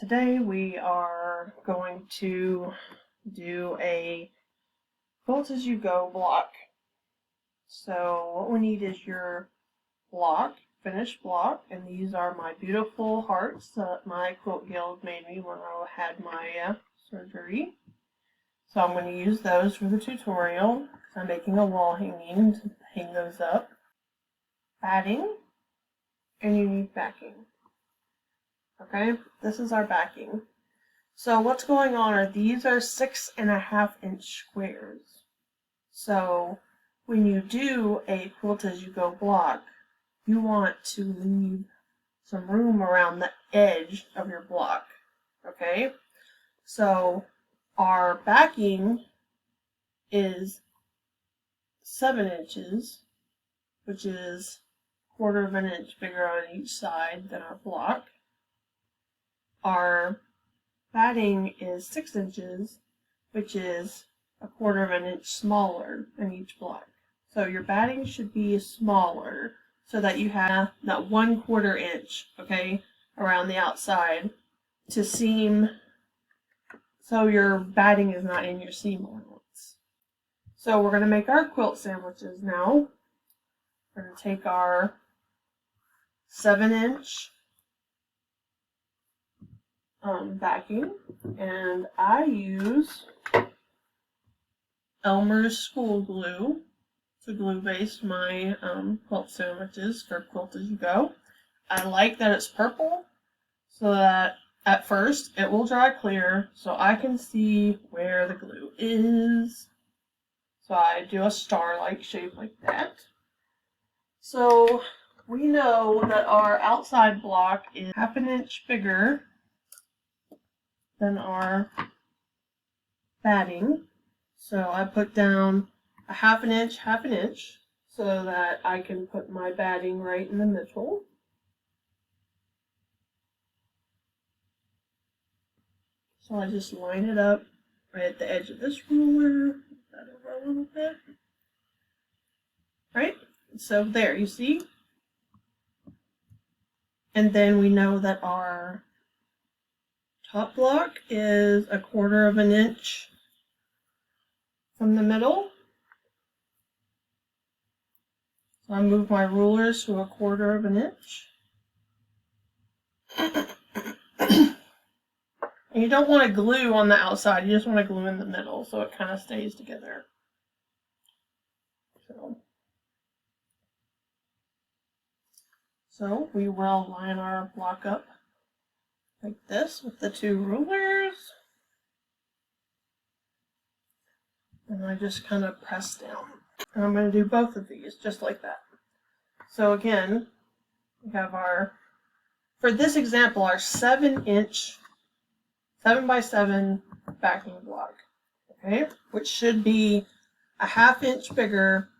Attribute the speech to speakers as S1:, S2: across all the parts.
S1: Today we are going to do a Quilt-As-You-Go block. So what we need is your block, finished block, and these are my beautiful hearts that my quilt guild made me when I had my surgery. So I'm going to use those for the tutorial. I'm making a wall hanging to hang those up. Batting, and you need backing. Okay, this is our backing. So what's going on are these are 6.5 inch squares. So when you do a Quilt-As-You-Go block, you want to leave some room around the edge of your block. Okay, so our backing is 7 inches, which is 1/4 of an inch bigger on each side than our block. Our batting is 6 inches, which is 1/4 of an inch smaller in each block. So your batting should be smaller so that you have that 1/4 inch, okay, around the outside to seam, so your batting is not in your seam allowance. So we're going to make our quilt sandwiches now. We're going to take our 7 inch backing, and I use Elmer's school glue to glue base my quilt sandwiches for Quilt-As-You-Go. I like that it's purple so that at first it will dry clear so I can see where the glue is. So I do a star-like shape like that. So we know that our outside block is 1/2 inch bigger than our batting. So I put down a 1/2 inch, so that I can put my batting right in the middle. So I just line it up right at the edge of this ruler, move that over a little bit. Right? So there, you see? And then we know that our top block is 1/4 of an inch from the middle. So I move my rulers to 1/4 of an inch. And you don't want to glue on the outside, you just want to glue in the middle so it kind of stays together. So we will line our block up like this with the 2 rulers. And I just kind of press down. And I'm going to do both of these just like that. So again, we have our, for this example, our 7 by 7 backing block. Okay, which should be a 1/2 inch bigger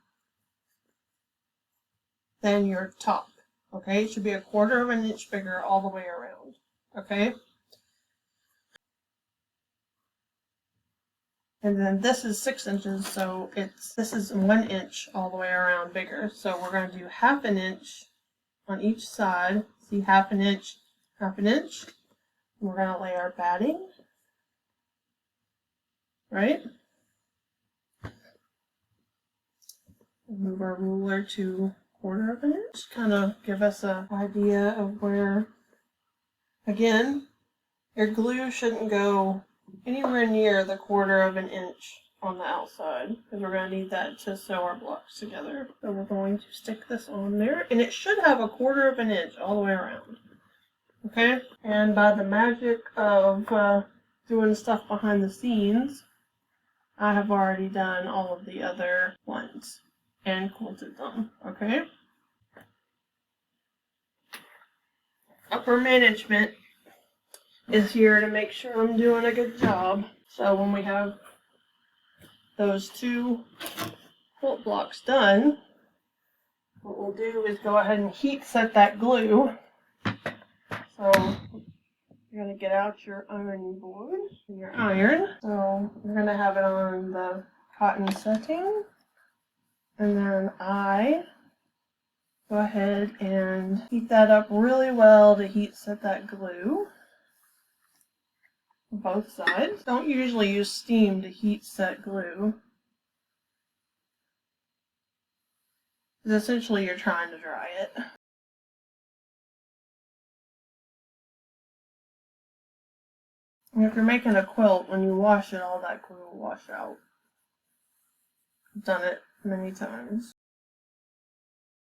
S1: than your top. Okay, it should be 1/4 of an inch bigger all the way around. Okay. And then this is 6 inches, so this is 1 inch all the way around bigger. So we're going to do 1/2 inch on each side. See, 1/2 inch, 1/2 inch. And we're going to lay our batting. Right? Move our ruler to 1/4 of an inch. Kind of give us an idea of where, again, your glue shouldn't go anywhere near the 1/4 of an inch on the outside, because we're going to need that to sew our blocks together. So we're going to stick this on there, and it should have 1/4 of an inch all the way around. Okay? And by the magic of doing stuff behind the scenes, I have already done all of the other ones and quilted them. Okay? Upper management is here to make sure I'm doing a good job. So when we have those 2 quilt blocks done, what we'll do is go ahead and heat set that glue. So you're going to get out your ironing board and your iron. So you're going to have it on the cotton setting. And then I go ahead and heat that up really well to heat set that glue. both sides. Don't usually use steam to heat set glue. Because essentially you're trying to dry it. And if you're making a quilt, when you wash it, all that glue will wash out. I've done it many times.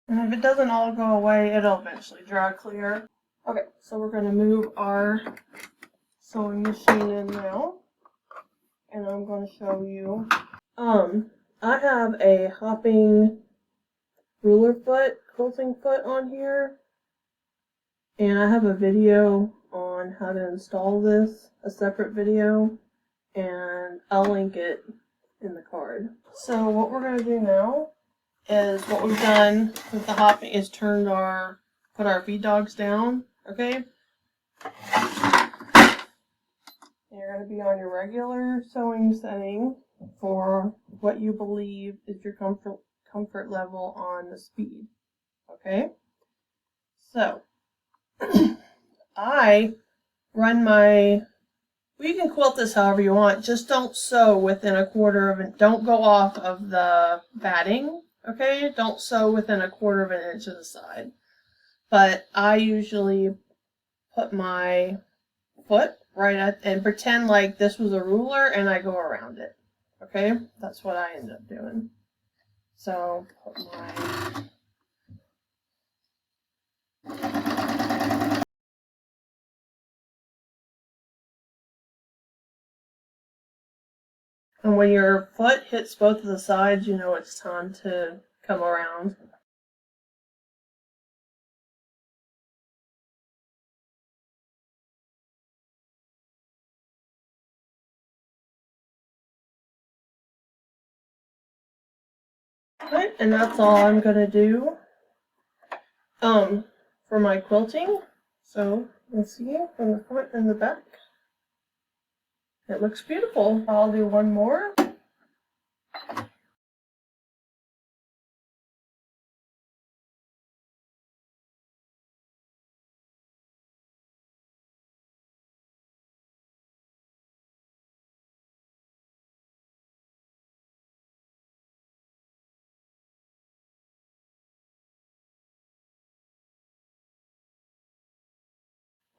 S1: And if it doesn't all go away, it'll eventually dry clear. Okay, so we're going to move our sewing machine in now. And I'm going to show you. I have a hopping ruler foot, quilting foot on here. And I have a video on how to install this, a separate video. And I'll link it in the card. So what we're going to do now is what we've done with the hopping is put our feed dogs down, okay? And you're going to be on your regular sewing setting for what you believe is your comfort level on the speed, okay? So, I run my, well, you can quilt this however you want, just don't sew within a quarter of an, don't go off of the batting, okay? Don't sew within a quarter of an inch of the side. But I usually put my foot right at, and pretend like this was a ruler and I go around it, okay? That's what I end up doing. So, put my... And when your foot hits both of the sides, you know it's time to come around. Alright, and that's all I'm going to do for my quilting. So, let's see from the front and the back. It looks beautiful. I'll do one more.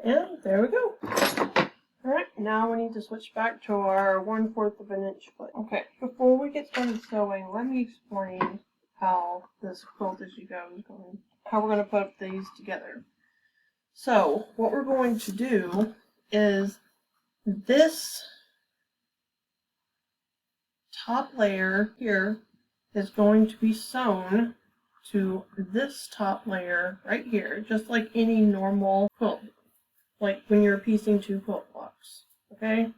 S1: And there we go. Alright, now we need to switch back to our 1/4 of an inch foot. Okay, before we get started sewing, let me explain how this Quilt-As-You-Go is going, how we're going to put these together. So, what we're going to do is this top layer here is going to be sewn to this top layer right here, just like any normal quilt, like when you're piecing 2 quilt blocks, okay?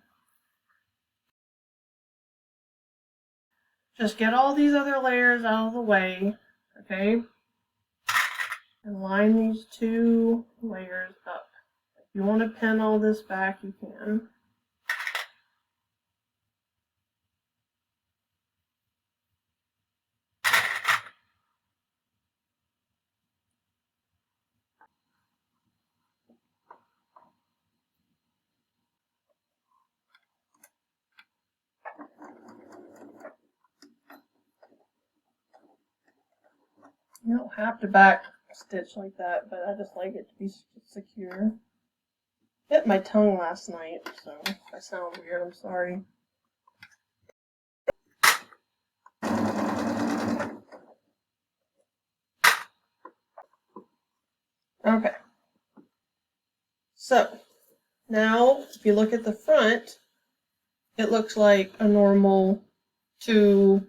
S1: Just get all these other layers out of the way, okay? And line these 2 layers up. If you want to pin all this back, you can. You don't have to back stitch like that, but I just like it to be secure. Hit my tongue last night, so if I sound weird, I'm sorry. Okay. So, now if you look at the front, it looks like a normal 2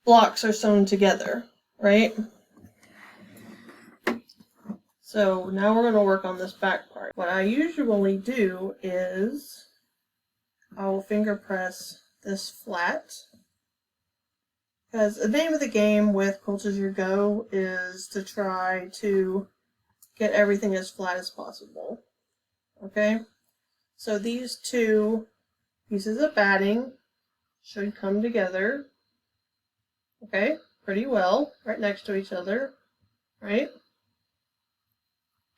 S1: blocks are sewn together, right? So now we're going to work on this back part. What I usually do is I will finger press this flat, because the name of the game with Quilt-As-You-Go is to try to get everything as flat as possible. Okay? So these 2 pieces of batting should come together, okay, pretty well, right next to each other, right?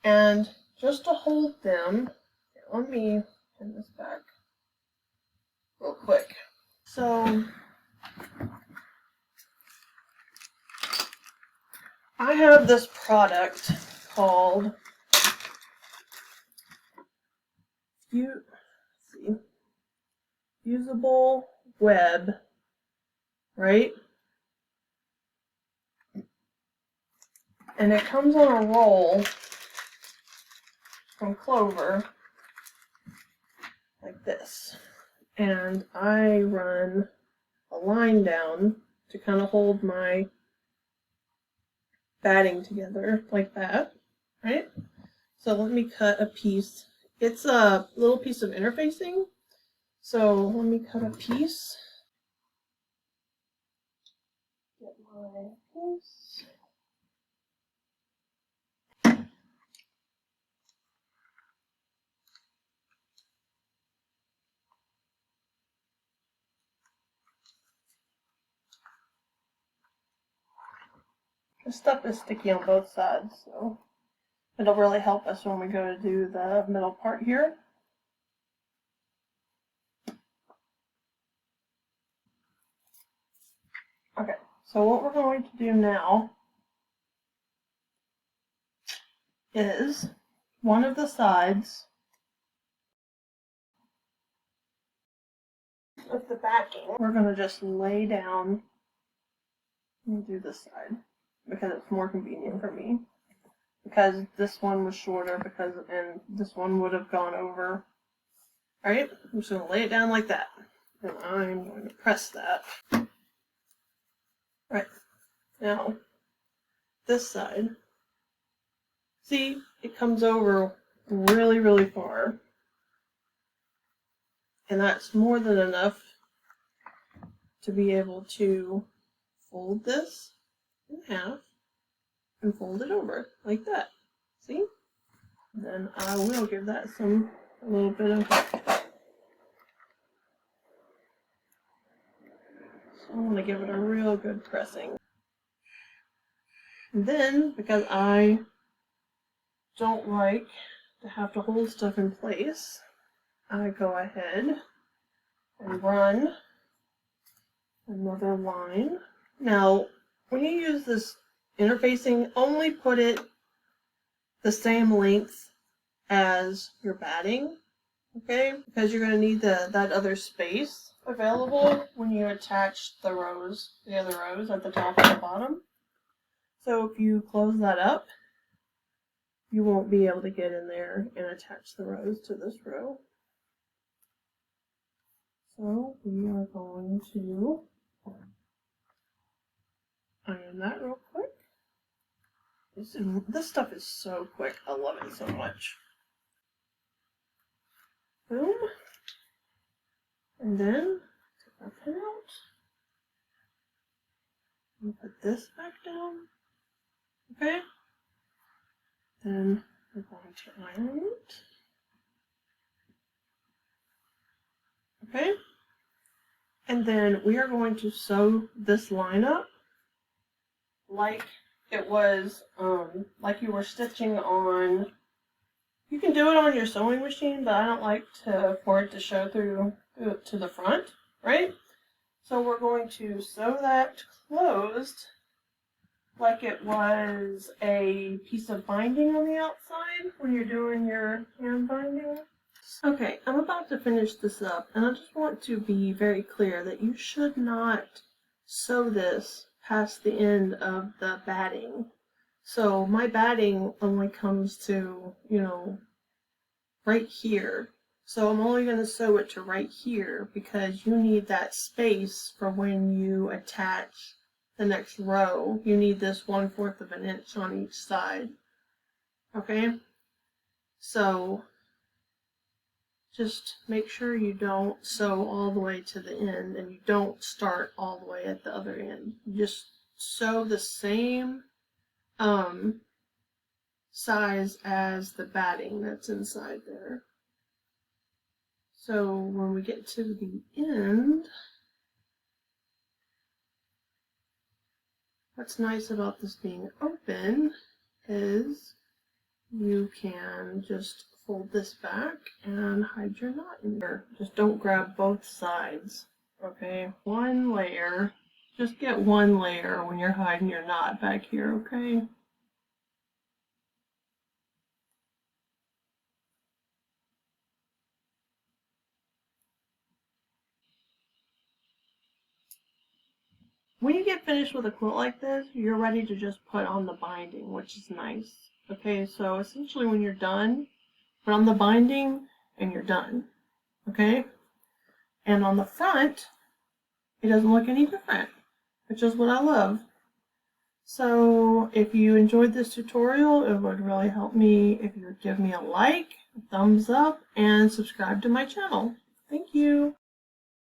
S1: And just to hold them, let me pin this back real quick. So I have this product called Fusible Web, right? And it comes on a roll from Clover, like this. And I run a line down to kind of hold my batting together, like that, right? So let me cut a piece. It's a little piece of interfacing. So let me cut a piece. Get my piece. This stuff is sticky on both sides, so it'll really help us when we go to do the middle part here. Okay, so what we're going to do now is one of the sides of the backing, we're going to just lay down and do this side because it's more convenient for me. Because this one was shorter and this one would have gone over. Alright, I'm just going to lay it down like that. And I'm going to press that. Right, now this side. See, it comes over really, really far. And that's more than enough to be able to fold this in half and fold it over like that. See? And then I will give that a little bit of. So I'm going to give it a real good pressing. And then, because I don't like to have to hold stuff in place, I go ahead and run another line. Now, when you use this interfacing, only put it the same length as your batting, okay? Because you're going to need that other space available when you attach the other rows at the top and the bottom. So if you close that up, you won't be able to get in there and attach the rows to this row. So we are going to iron that real quick. This stuff is so quick. I love it so much. Boom. And then take our pin out. And put this back down. Okay. Then we're going to iron it. Okay. And then we are going to sew this line up like it was, like you were stitching on. You can do it on your sewing machine, but I don't like for it to show through to the front, right? So we're going to sew that closed like it was a piece of binding on the outside when you're doing your hand binding. Okay, I'm about to finish this up, and I just want to be very clear that you should not sew this past the end of the batting. So my batting only comes to, right here. So I'm only going to sew it to right here because you need that space for when you attach the next row. You need this 1/4 of an inch on each side. Okay? So just make sure you don't sew all the way to the end and you don't start all the way at the other end. You just sew the same size as the batting that's inside there. So when we get to the end, what's nice about this being open is you can just fold this back and hide your knot in there. Just don't grab both sides, okay? One layer, just get one layer when you're hiding your knot back here, okay? When you get finished with a quilt like this, you're ready to just put on the binding, which is nice. Okay, so essentially when you're done, put on the binding and you're done. Okay? And on the front, it doesn't look any different, which is what I love. So if you enjoyed this tutorial, it would really help me if you would give me a like, a thumbs up, and subscribe to my channel. Thank you.